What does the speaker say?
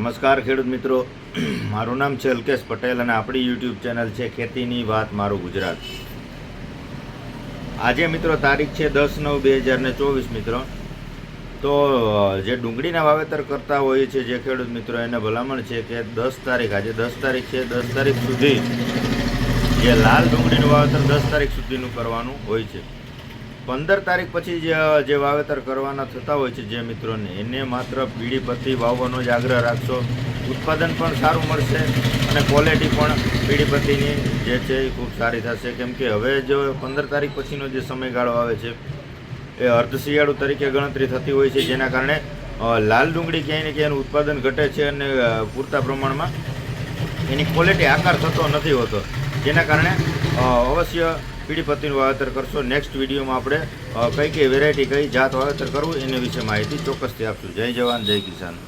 નમસ્કાર ખેડૂત મિત્રો, મારું નામ છે અલ્કેશ પટેલ અને આપણી યુટ્યુબ ચેનલ છે ખેતીની વાત મારું ગુજરાત. આજે મિત્રો તારીખ છે 10/9/2024 મિત્રો. તો જે ડુંગળીના વાવેતર કરતા હોઈએ છે જે ખેડૂત મિત્રો એને ભલામણ છે કે 10 તારીખ, આજે 10 તારીખ છે, 10 તારીખ સુધી જે લાલ ડુંગળીનું વાવેતર 10 તારીખ સુધીનું કરવાનું હોય છે. 15 તારીખ પછી જે વાવેતર કરવાના થતા હોય છે જે મિત્રોને, એને માત્ર પીળી પત્તી વાવવાનો જ આગ્રહ રાખશો. ઉત્પાદન પણ સારું મળશે અને ક્વોલિટી પણ પીળી પત્તીની જે છે એ ખૂબ સારી થશે. કેમ કે હવે જો 15 તારીખ પછીનો જે સમયગાળો આવે છે એ અર્ધ શિયાળુ તરીકે ગણતરી થતી હોય છે, જેના કારણે લાલ ડુંગળી ક્યાંય ને ક્યાંયનું ઉત્પાદન ઘટે છે અને પૂરતા પ્રમાણમાં એની ક્વોલિટી આકાર થતો નથી હોતો, જેના કારણે અવશ્ય પીળી પત્તીનું વાવેતર કરશો. નેક્સ્ટ વિડીયોમાં આપણે કઈ વેરાયટી, કઈ જાત વાવેતર કરવું એને વિશે માહિતી ચોક્કસથી આપશું. જય જવાન, જય કિસાન.